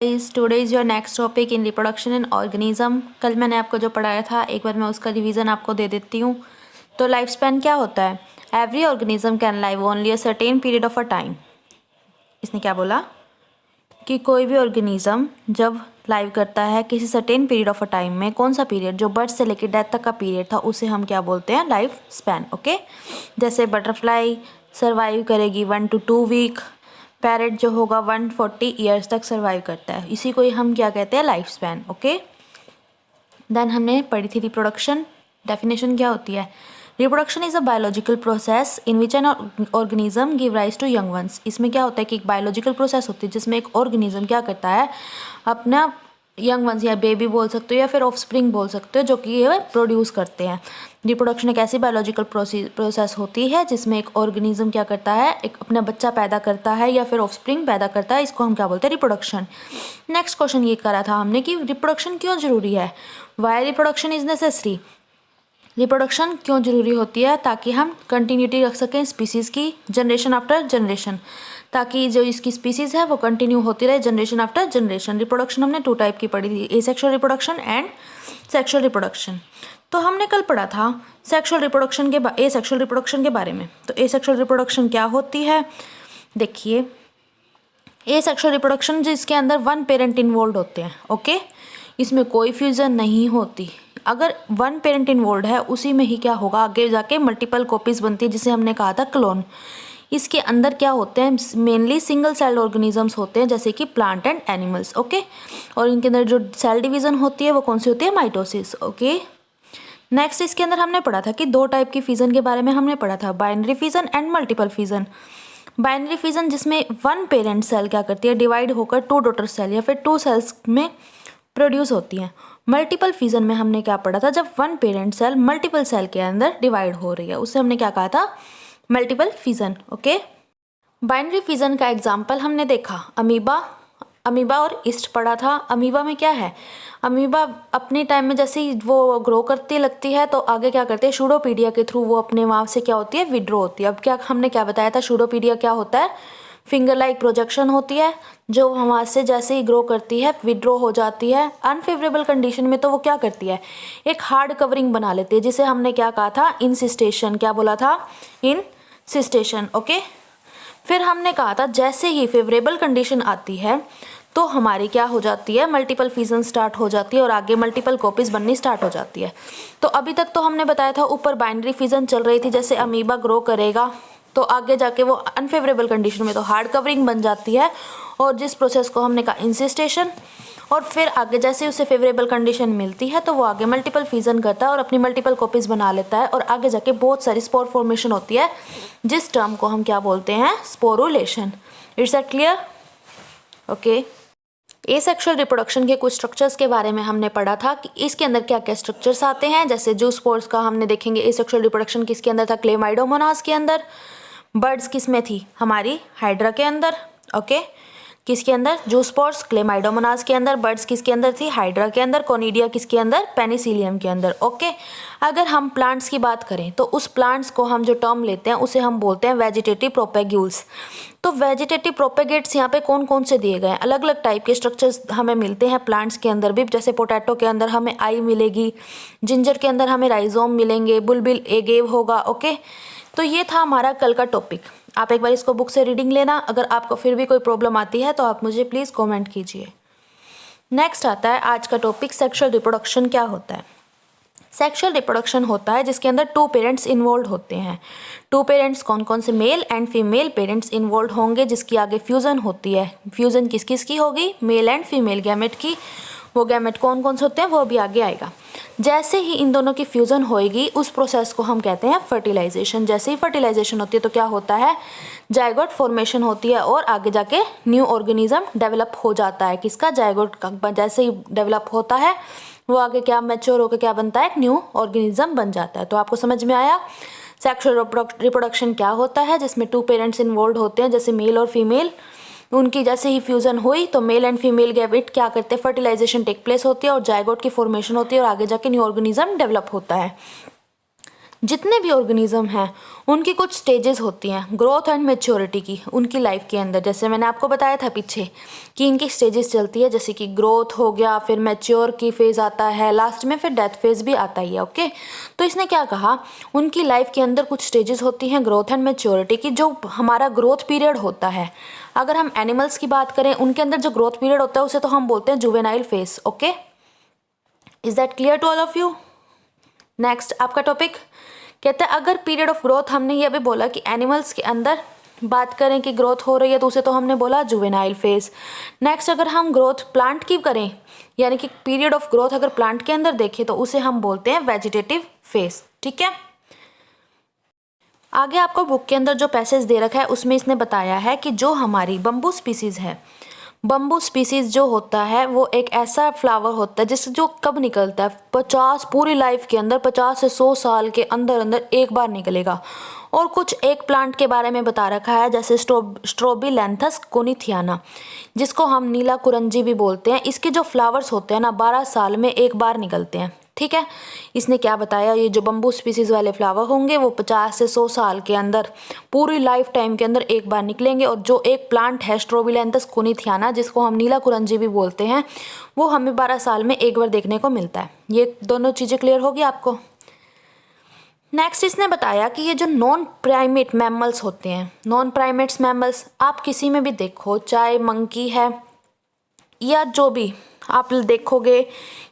Is today is your next topic in reproduction in organism. कल मैंने आपको जो पढ़ाया था एक बार मैं उसका रिवीजन आपको दे देती हूँ। तो लाइफ स्पैन क्या होता है? Every organism can live only a certain period of a time. इसने क्या बोला कि कोई भी ऑर्गेनिज्म जब लाइव करता है किसी certain period of a time में, कौन सा पीरियड, जो बर्थ से लेकर डेथ तक का पीरियड था, उसे हम क्या बोलते हैं? Life span. ओके, जैसे बटरफ्लाई सर्वाइव करेगी 1 to 2 वीक, पैरेट जो होगा 140 ईयर्स तक सर्वाइव करता है, इसी को ही हम क्या कहते हैं? Life span. ओके, देन हमने पढ़ी थी रिप्रोडक्शन। डेफिनेशन क्या होती है? Reproduction is a biological process in which an organism give rise to young ones. इसमें क्या होता है कि एक बायोलॉजिकल प्रोसेस होती है जिसमें एक ऑर्गेनिज्म क्या करता है? अपना यंग वंस या बेबी बोल सकते हो या फिर ऑफस्प्रिंग बोल सकते हो, जो कि ये प्रोड्यूस करते हैं। रिप्रोडक्शन एक ऐसी बायोलॉजिकल प्रोसेस होती है जिसमें एक ऑर्गेनिज्म क्या करता है? एक अपना बच्चा पैदा करता है या फिर ऑफस्प्रिंग पैदा करता है। इसको हम क्या बोलते हैं? रिप्रोडक्शन। नेक्स्ट क्वेश्चन ये करा था हमने कि रिप्रोडक्शन क्यों जरूरी है? Why reproduction is necessary. Reproduction क्यों जरूरी होती है? ताकि हम कंटिन्यूटी रख सकें स्पीसीज़ की, जनरेशन आफ्टर जनरेशन, ताकि जो इसकी स्पीसीज़ है वो कंटिन्यू होती रहे जनरेशन आफ्टर जनरेशन। रिप्रोडक्शन हमने 2 टाइप की पढ़ी थी, asexual reproduction and sexual reproduction. तो हमने कल पढ़ा था सेक्सुअल रिप्रोडक्शन के एसेक्सुअल रिप्रोडक्शन के बारे में। तो एसेक्सुअल रिप्रोडक्शन क्या होती है? देखिए, एसेक्सुअल रिप्रोडक्शन जिसके अंदर 1 पेरेंट इन्वॉल्व होते हैं। ओके, इसमें कोई फ्यूजन नहीं होती। अगर 1 पेरेंट इन्वॉल्व है उसी में ही क्या होगा? आगे जाके मल्टीपल कॉपीज बनती है जिसे हमने कहा था क्लोन। इसके अंदर क्या होते हैं? मेनली सिंगल सेल ऑर्गेनिजम्स होते हैं जैसे कि प्लांट एंड एनिमल्स। ओके, और इनके अंदर जो सेल डिवीजन होती है वो कौन सी होती है? माइटोसिस। ओके, नेक्स्ट इसके अंदर हमने पढ़ा था कि 2 टाइप की फिजन के बारे में हमने पढ़ा था, binary fission and multiple fission. Binary fission जिसमें 1 पेरेंट सेल क्या करती है? डिवाइड होकर 2 डॉटर सेल या फिर 2 सेल्स में प्रोड्यूस होती हैं। मल्टीपल फिजन में हमने क्या पढ़ा था? जब 1 पेरेंट सेल मल्टीपल सेल के अंदर डिवाइड हो रही है, उसे हमने क्या कहा था? Multiple fission. Okay, binary fission का एग्जाम्पल हमने देखा अमीबा और ईस्ट पढ़ा था। अमीबा में क्या है? अमीबा अपने टाइम में जैसे ही वो ग्रो करती लगती है तो आगे क्या करते हैं? शूडोपीडिया के थ्रू वो अपने वहाँ से क्या होती है? विड्रो होती है। अब क्या हमने क्या बताया था? शूडोपीडिया क्या होता है? फिंगर लाइक प्रोजेक्शन होती है जो वहाँ से जैसे ही ग्रो करती है विड्रो हो जाती है। अनफेवरेबल कंडीशन में तो वो क्या करती है? एक हार्ड कवरिंग बना लेती है जिसे हमने क्या कहा था? इंसिस्टेशन। क्या बोला था? इंसिस्टेशन। ओके, फिर हमने कहा था जैसे ही फेवरेबल कंडीशन आती है तो हमारी क्या हो जाती है? मल्टीपल फिजन स्टार्ट हो जाती है और आगे मल्टीपल कॉपीज बननी स्टार्ट हो जाती है। तो अभी तक तो हमने बताया था ऊपर बाइनरी फिजन चल रही थी, जैसे अमीबा ग्रो करेगा तो आगे जाके वो अनफेवरेबल कंडीशन में तो हार्ड कवरिंग बन जाती है, और जिस प्रोसेस को हमने कहा इंसिस्टेशन, और फिर आगे जैसे उसे फेवरेबल कंडीशन मिलती है तो वो आगे मल्टीपल फिजन करता है और अपनी मल्टीपल कॉपीज बना लेता है और आगे जाके बहुत सारी स्पोर फॉर्मेशन होती है जिस टर्म को हम क्या बोलते हैं? Sporulation. It's that clear? Okay, asexual reproduction के कुछ स्ट्रक्चर्स के बारे में हमने पढ़ा था कि इसके अंदर क्या क्या स्ट्रक्चर्स आते हैं। जैसे जूस्पोर्स का हमने देखेंगे एसेक्सुअल रिप्रोडक्शन किसके अंदर था? क्लेमाइडोमोनास के अंदर। बर्ड्स किस में थी? हमारी हाइड्रा के अंदर। ओके, किसके अंदर? जूस्पोर्स क्लेमाइडोमोनास के अंदर। बर्ड्स किसके अंदर थी? हाइड्रा के अंदर। कोनिडिया किसके अंदर? पेनिसिलियम के अंदर। ओके, अगर हम प्लांट्स की बात करें तो उस प्लांट्स को हम जो टर्म लेते हैं उसे हम बोलते हैं वेजिटेटिव प्रोपेग्यूल्स। तो वेजिटेटिव प्रोपेगेट्स यहाँ पे कौन कौन से दिए गए हैं? अलग अलग टाइप के स्ट्रक्चर्स हमें मिलते हैं प्लांट्स के अंदर भी। जैसे पोटैटो के अंदर हमें आई मिलेगी, जिंजर के अंदर हमें राइजोम मिलेंगे, बुलबिल एगेव होगा। ओके, तो ये था हमारा कल का टॉपिक। आप एक बार इसको बुक से रीडिंग लेना। अगर आपको फिर भी कोई प्रॉब्लम आती है तो आप मुझे प्लीज़ कमेंट कीजिए। नेक्स्ट आता है आज का टॉपिक, सेक्सुअल रिप्रोडक्शन क्या होता है। सेक्सुअल रिप्रोडक्शन होता है जिसके अंदर 2 पेरेंट्स इन्वॉल्व होते हैं। 2 पेरेंट्स कौन कौन से? Male and female parents involve होंगे, जिसकी आगे फ्यूजन होती है। फ्यूजन किस किस की होगी? मेल एंड फीमेल गैमेट की। वो गैमेट कौन कौन से होते हैं वो अभी आगे आएगा। जैसे ही इन दोनों की फ्यूजन होएगी उस प्रोसेस को हम कहते हैं फर्टिलाइजेशन। जैसे ही फर्टिलाइजेशन होती है तो क्या होता है? जायगोट फॉर्मेशन होती है और आगे जाके न्यू ऑर्गेनिज्म डेवलप हो जाता है। किसका? जायगोट का। जैसे ही डेवलप होता है वो आगे क्या मैच्योर होकर क्या बनता है? न्यू ऑर्गेनिज्म बन जाता है। तो आपको समझ में आया सेक्सुअल रिप्रोडक्शन क्या होता है, जिसमें 2 पेरेंट्स इन्वॉल्व होते हैं जैसे मेल और फीमेल। उनकी जैसे ही फ्यूजन हुई तो मेल एंड फीमेल गैमेट क्या करते हैं? फर्टिलाइजेशन टेक प्लेस होती है और जायगोट की फॉर्मेशन होती है और आगे जाके न्यू ऑर्गेनिज्म डेवलप होता है। जितने भी ऑर्गेनिज्म हैं उनकी कुछ स्टेजेस होती हैं ग्रोथ एंड मैच्योरिटी की उनकी लाइफ के अंदर। जैसे मैंने आपको बताया था पीछे कि इनकी स्टेजेस चलती है, जैसे कि ग्रोथ हो गया, फिर मैच्योर की फेज़ आता है, लास्ट में फिर डेथ फेज़ भी आता ही है। ओके, तो इसने क्या कहा, उनकी लाइफ के अंदर कुछ स्टेजेस होती हैं ग्रोथ एंड मैच्योरिटी की। जो हमारा ग्रोथ पीरियड होता है, अगर हम एनिमल्स की बात करें, उनके अंदर जो ग्रोथ पीरियड होता है उसे तो हम बोलते हैं juvenile phase. Okay, is that clear to all of you? Next आपका टॉपिक कहता है, अगर पीरियड ऑफ ग्रोथ, हमने ये भी बोला कि एनिमल्स के अंदर बात करें कि ग्रोथ हो रही है तो उसे तो हमने बोला जुवेनाइल फेज। नेक्स्ट अगर हम ग्रोथ प्लांट की करें, यानी कि पीरियड ऑफ ग्रोथ अगर प्लांट के अंदर देखें तो उसे हम बोलते हैं वेजिटेटिव फेज। ठीक है, आगे आपको बुक के अंदर जो पैसेज दे रखा है उसमें इसने बताया है कि जो हमारी बम्बू स्पीसीज है, बम्बू स्पीसीज जो होता है वो एक ऐसा फ्लावर होता है जिससे जो कब निकलता है 50 पूरी लाइफ के अंदर 50 से 100 साल के अंदर अंदर एक बार निकलेगा। और कुछ एक प्लांट के बारे में बता रखा है जैसे स्ट्रोबिलैंथस कोनिथियाना, जिसको हम नीला कुरंजी भी बोलते हैं। इसके जो फ्लावर्स होते हैं ना 12 साल में एक बार निकलते हैं। ठीक है, इसने क्या बताया, ये जो बम्बू स्पीसीज वाले फ्लावर होंगे वो 50 से 100 साल के अंदर पूरी लाइफ टाइम के अंदर एक बार निकलेंगे। और जो एक प्लांट है स्ट्रोबिलैंथस कोनिथियाना, जिसको हम नीला कुरंजी भी बोलते हैं, वो हमें 12 साल में एक बार देखने को मिलता है। ये दोनों चीज़ें क्लियर होगी आपको। नेक्स्ट इसने बताया कि ये जो नॉन प्राइमेट मैमल्स होते हैं, नॉन प्राइमेट्स मैमल्स आप किसी में भी देखो, चाहे मंकी है या जो भी आप देखोगे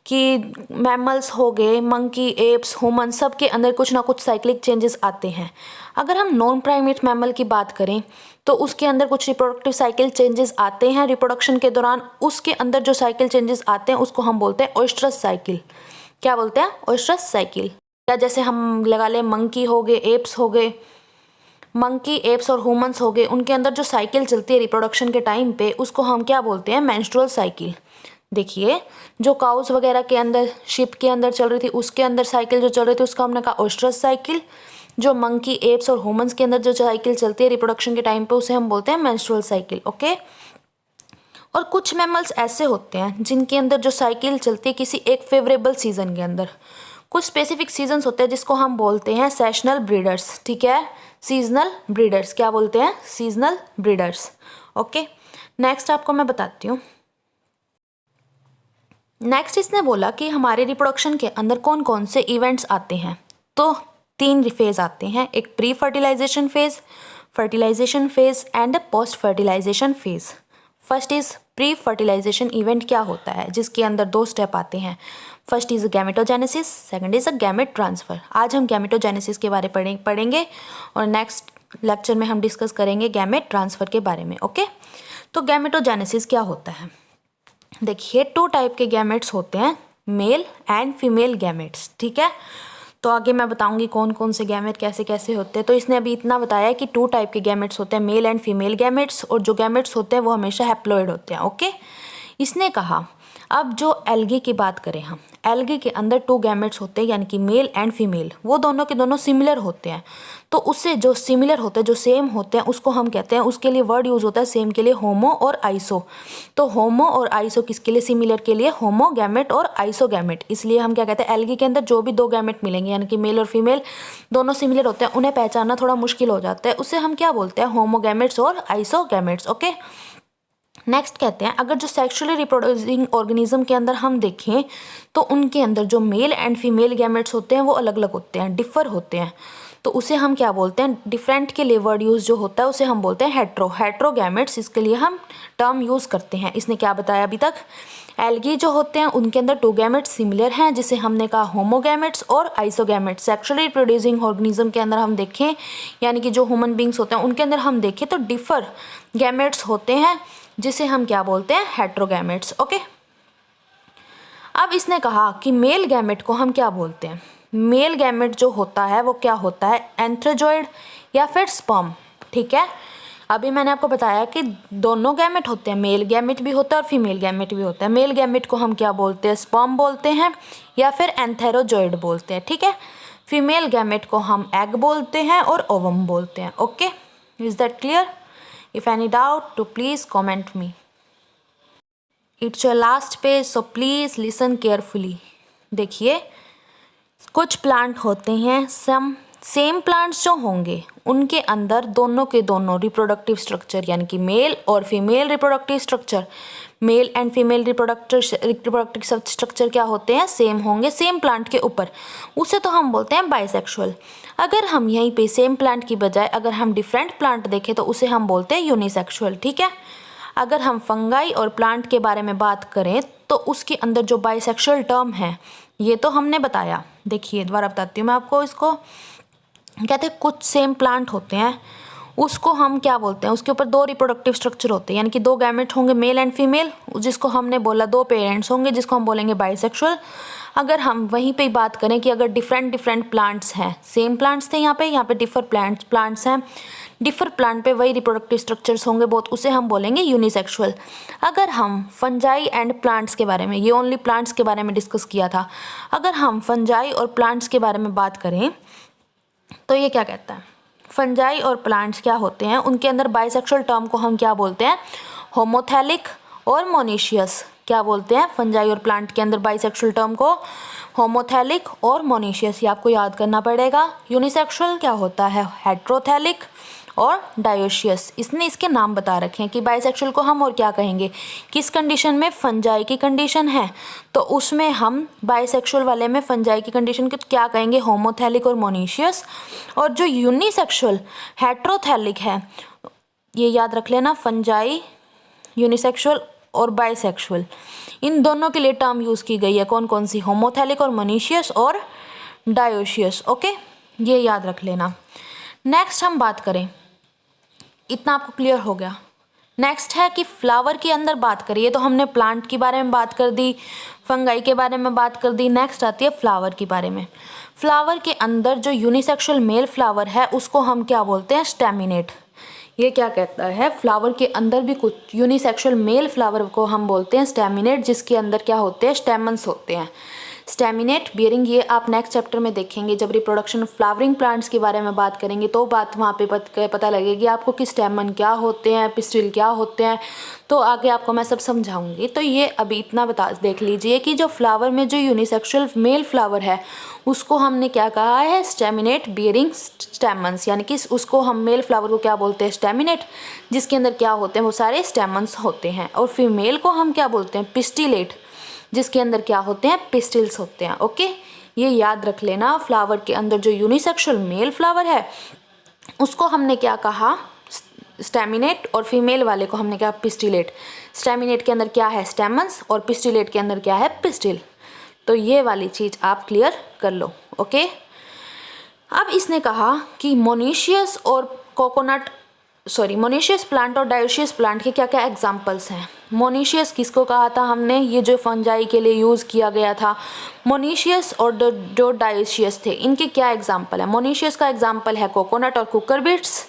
कि मैमल्स हो गए, मंकी, एप्स, ह्यूमन, सब के अंदर कुछ ना कुछ साइक्लिक चेंजेस आते हैं। अगर हम नॉन प्राइमेट मैमल की बात करें तो उसके अंदर कुछ रिप्रोडक्टिव साइकिल चेंजेस आते हैं रिप्रोडक्शन के दौरान। उसके अंदर जो साइकिल चेंजेस आते हैं उसको हम बोलते हैं ओएस्ट्रस साइकिल। क्या बोलते हैं? ओएस्ट्रस साइकिल। या जैसे हम लगा लें मंकी हो गए, एप्स हो गए, मंकी, एप्स और ह्यूमंस हो गए, उनके अंदर जो साइकिल चलती है रिप्रोडक्शन के टाइम पे उसको हम क्या बोलते हैं? Menstrual cycle. देखिए, जो काउस वगैरह के अंदर, शिप के अंदर चल रही थी, उसके अंदर साइकिल जो चल रही थी उसका हमने कहा ओएस्ट्रस साइकिल। जो मंकी, एप्स और ह्यूमंस के अंदर जो साइकिल चलती है रिप्रोडक्शन के टाइम पे उसे हम बोलते हैं मेंस्ट्रुअल साइकिल। ओके, और कुछ मैमल्स ऐसे होते हैं जिनके अंदर जो साइकिल चलती है किसी एक फेवरेबल सीजन के अंदर। कुछ स्पेसिफिक सीजन्स होते हैं जिसको हम बोलते हैं सेशनल ब्रीडर्स। ठीक है, सीजनल ब्रीडर्स। क्या बोलते हैं? Seasonal breeders. ओके, नेक्स्ट आपको मैं बताती हूँ। नेक्स्ट इसने बोला कि हमारे रिप्रोडक्शन के अंदर कौन कौन से इवेंट्स आते हैं। तो 3 फेज आते हैं, एक pre fertilisation phase, fertilisation phase and post fertilisation phase. First is pre fertilisation event. क्या होता है? जिसके अंदर 2 स्टेप आते हैं। First is gametogenesis, second is a gamete transfer. आज हम गैमेटोजेनेसिस के बारे में पढ़ेंगे और नेक्स्ट लेक्चर में हम डिस्कस करेंगे गैमेट ट्रांसफर के बारे में। ओके, तो गैमेटोजेनेसिस क्या होता है? देखिए, 2 टाइप के गैमेट्स होते हैं, मेल एंड फीमेल गैमेट्स। ठीक है, तो आगे मैं बताऊंगी कौन कौन से गैमेट कैसे कैसे होते हैं। तो इसने अभी इतना बताया कि 2 टाइप के गैमेट्स होते हैं, मेल एंड फीमेल गैमेट्स, और जो गैमेट्स होते हैं वो हमेशा हैप्लॉइड होते हैं। ओके, इसने कहा अब जो एल्गी की बात करें हम, एल्गी के अंदर 2 गैमेट्स होते हैं यानी कि मेल एंड फीमेल, वो दोनों के दोनों सिमिलर होते हैं। तो उससे जो सिमिलर होते हैं, जो सेम होते हैं, उसको हम कहते हैं, उसके लिए वर्ड यूज होता है सेम के लिए होमो और आइसो। तो होमो और आइसो किसके लिए? सिमिलर के लिए होमो गैमेट और आइसो गैमेट। इसलिए हम क्या कहते हैं, एल्गी के अंदर जो भी 2 गैमेट मिलेंगे यानी कि मेल और फीमेल दोनों सिमिलर होते हैं, उन्हें पहचानना थोड़ा मुश्किल हो जाता है, उसे हम क्या बोलते हैं? होमो गैमेट्स और आइसो गैमेट्स। ओके, नेक्स्ट कहते हैं, अगर जो सेक्सुअली रिप्रोड्यूसिंग ऑर्गेनिज्म के अंदर हम देखें तो उनके अंदर जो मेल एंड फीमेल गैमेट्स होते हैं वो अलग अलग होते हैं, डिफर होते हैं। तो उसे हम क्या बोलते हैं? डिफरेंट के लिए वर्ड यूज जो होता है उसे हम बोलते हैं हेट्रो, हेट्रो गैमेट्स। इसके लिए हम टर्म यूज करते हैं। इसने क्या बताया अभी तक? एल्गी जो होते हैं उनके अंदर 2 गैमेट्स सिमिलर हैं, जिसे हमने कहा होमोगैमेट्स और आइसोगैमेट्स। सेक्सुअली प्रोड्यूसिंग ऑर्गेनिज्म के अंदर हम देखें यानी कि जो ह्यूमन बींग्स होते हैं उनके अंदर हम देखें तो डिफर गैमेट्स होते हैं, जिसे हम क्या बोलते हैं? हेट्रोगैमेट्स। ओके, अब इसने कहा कि मेल गैमेट को हम क्या बोलते हैं? मेल गैमेट जो होता है वो क्या होता है? एंथ्रोजॉइड या फिर स्पर्म। ठीक है, अभी मैंने आपको बताया कि दोनों गैमेट होते हैं, मेल गैमेट भी होता है और फीमेल गैमेट भी होता है। मेल गैमेट को हम क्या बोलते हैं? स्पर्म बोलते हैं या फिर एंथेरोजॉइड बोलते हैं। ठीक है, फीमेल गैमेट को हम एग बोलते हैं और ओवम बोलते हैं। Okay, is that clear? If any doubt, to please comment me. It's your last page, so please listen carefully. देखिए, कुछ प्लांट होते हैं सेम प्लांट्स जो होंगे उनके अंदर दोनों के दोनों रिप्रोडक्टिव स्ट्रक्चर यानी कि मेल और female reproductive structure, male and female reproductive structure क्या होते हैं, सेम होंगे सेम प्लांट के ऊपर, उसे तो हम बोलते हैं बाइसेक्सुअल। अगर हम यहीं पे सेम प्लांट की बजाय अगर हम डिफरेंट प्लांट देखें तो उसे हम बोलते हैं यूनिसेक्सुअल। ठीक है। अगर हम फंगाई और प्लांट के बारे में बात करें तो उसके अंदर जो बाइसेक्सुअल टर्म है ये तो हमने बताया। देखिए दोबारा बताती हूँ मैं आपको। इसको कहते हैं कुछ सेम प्लांट होते हैं उसको हम क्या बोलते हैं, उसके ऊपर दो रिप्रोडक्टिव स्ट्रक्चर होते हैं यानी कि दो गैमेट होंगे मेल एंड फीमेल, जिसको हमने बोला दो पेरेंट्स होंगे जिसको हम बोलेंगे बाइसेक्सुअल। अगर हम वहीं पे बात करें कि अगर डिफरेंट प्लांट्स हैं, सेम प्लांट्स थे यहाँ पे डिफर प्लांट्स हैं, डिफर प्लांट पे वही रिप्रोडक्टिव स्ट्रक्चर्स होंगे बहुत, उसे हम बोलेंगे यूनिसेक्सुअल। अगर हम फंजाई एंड प्लांट्स के बारे में, ये ओनली प्लांट्स के बारे में डिस्कस किया था, अगर हम फंजाई और प्लांट्स के बारे में बात करें तो ये क्या कहता है, फंजाई और प्लांट्स क्या होते हैं, उनके अंदर बाइसेक्सुअल टर्म को हम क्या बोलते हैं, होमोथैलिक और मोनीशियस। क्या बोलते हैं फंजाई और प्लांट के अंदर बाइसेक्सुअल टर्म को, होमोथैलिक और मोनीशियस। ये आपको याद करना पड़ेगा। यूनिसेक्सुअल क्या होता है, हेट्रोथैलिक और डायोशियस। इसने इसके नाम बता रखे हैं कि बाइसेक्सुअल को हम और क्या कहेंगे, किस कंडीशन में, फंजाई की कंडीशन है तो उसमें हम बाइसेक्सुअल वाले में फंजाई की कंडीशन को क्या कहेंगे, होमोथैलिक और मोनीशियस। और जो यूनिसेक्सुअल हेट्रोथैलिक है ये याद रख लेना, फंजाई, यूनिसेक्सुअल और बाइसेक्सुअल, इन दोनों के लिए टर्म यूज़ की गई है। कौन कौन सी, होमोथैलिक और मोनीशियस और डायोशियस। ओके, ये याद रख लेना। नेक्स्ट हम बात करें, इतना आपको क्लियर हो गया। नेक्स्ट है कि फ्लावर के अंदर बात करिए तो हमने प्लांट के बारे में बात कर दी, फंगाई के बारे में बात कर दी। नेक्स्ट आती है फ्लावर के बारे में। फ्लावर के अंदर जो यूनिसेक्सुअल मेल फ्लावर है उसको हम क्या बोलते हैं, स्टेमिनेट। ये क्या कहता है, फ्लावर के अंदर भी कुछ यूनिसेक्सुअल मेल फ्लावर को हम बोलते हैं स्टेमिनेट, जिसके अंदर क्या होते हैं, स्टेमन्स होते हैं। स्टेमिनेट बियरिंग, ये आप नेक्स्ट चैप्टर में देखेंगे जब रिप्रोडक्शन ऑफ फ्लावरिंग प्लांट्स के बारे में बात करेंगे तो बात वहाँ पे पता लगेगी आपको कि स्टेमन क्या होते हैं, पिस्टिल क्या होते हैं, तो आगे आपको मैं सब समझाऊंगी। तो ये अभी इतना देख लीजिए कि जो फ्लावर में जो यूनिसेक्सुअल मेल फ्लावर है उसको हमने क्या कहा है, स्टेमिनेट बियरिंग स्टेमन्स, यानी कि उसको हम मेल फ्लावर को क्या बोलते हैं, स्टेमिनेट, जिसके अंदर क्या होते हैं, वो सारे स्टेमन्स होते हैं। और फीमेल को हम क्या बोलते हैं, पिस्टिलेट, जिसके अंदर क्या होते हैं, पिस्टिल्स होते हैं। ओके, ये याद रख लेना। फ्लावर के अंदर जो यूनिसेक्सुअल मेल फ्लावर है उसको हमने क्या कहा, स्टेमिनेट, और फीमेल वाले को हमने क्या, पिस्टिलेट। स्टेमिनेट के अंदर क्या है, स्टेमन्स, और पिस्टिलेट के अंदर क्या है, पिस्टिल। तो ये वाली चीज़ आप क्लियर कर लो। ओके, अब इसने कहा कि मोनीशियस प्लांट और डायोशियस प्लांट के क्या क्या एग्जाम्पल्स हैं। मोनीशियस किसको कहा था हमने, ये जो फंजाई के लिए यूज़ किया गया था। मोनीशियस और जो डायोशियस थे इनके क्या एग्जाम्पल है, मोनीशियस का एग्जाम्पल है कोकोनट और कुकर बीट्स,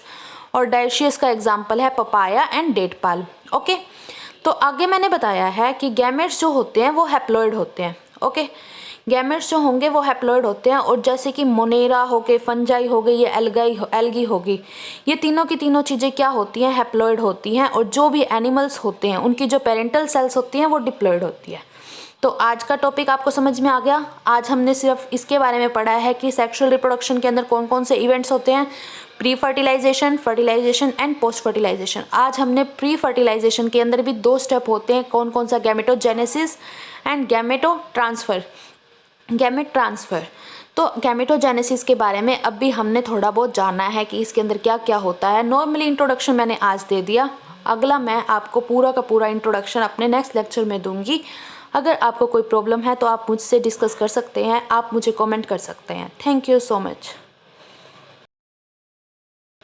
और डायोशियस का एग्जाम्पल है papaya and date palm. Okay, तो आगे मैंने बताया है कि गैमेट्स जो होते हैं वो हैप्लॉइड होते हैं। ओके, गैमेट्स जो होंगे वो हैप्लॉइड होते हैं, और जैसे कि मोनेरा हो गए, फंजाई हो गई, ये एल्गी होगी, ये तीनों की तीनों चीज़ें क्या होती हैं, हैप्लॉइड होती हैं। और जो भी एनिमल्स होते हैं उनकी जो पेरेंटल सेल्स होती हैं वो डिप्लॉइड होती है। तो आज का टॉपिक आपको समझ में आ गया। आज हमने सिर्फ इसके बारे में पढ़ा है कि सेक्सुअल रिप्रोडक्शन के अंदर कौन कौन से इवेंट्स होते हैं, pre fertilisation, fertilisation and post fertilisation. आज हमने प्री फर्टिलाइजेशन के अंदर भी 2 स्टेप होते हैं, कौन कौन सा, गैमेटोजेनेसिस एंड गैमेट ट्रांसफ़र। तो गैमेटोजेनेसिस के बारे में अब भी हमने थोड़ा बहुत जाना है कि इसके अंदर क्या क्या होता है। नॉर्मली इंट्रोडक्शन मैंने आज दे दिया, अगला मैं आपको पूरा का पूरा इंट्रोडक्शन अपने नेक्स्ट लेक्चर में दूंगी। अगर आपको कोई प्रॉब्लम है तो आप मुझसे डिस्कस कर सकते हैं, आप मुझे कमेंट कर सकते हैं। Thank you so much.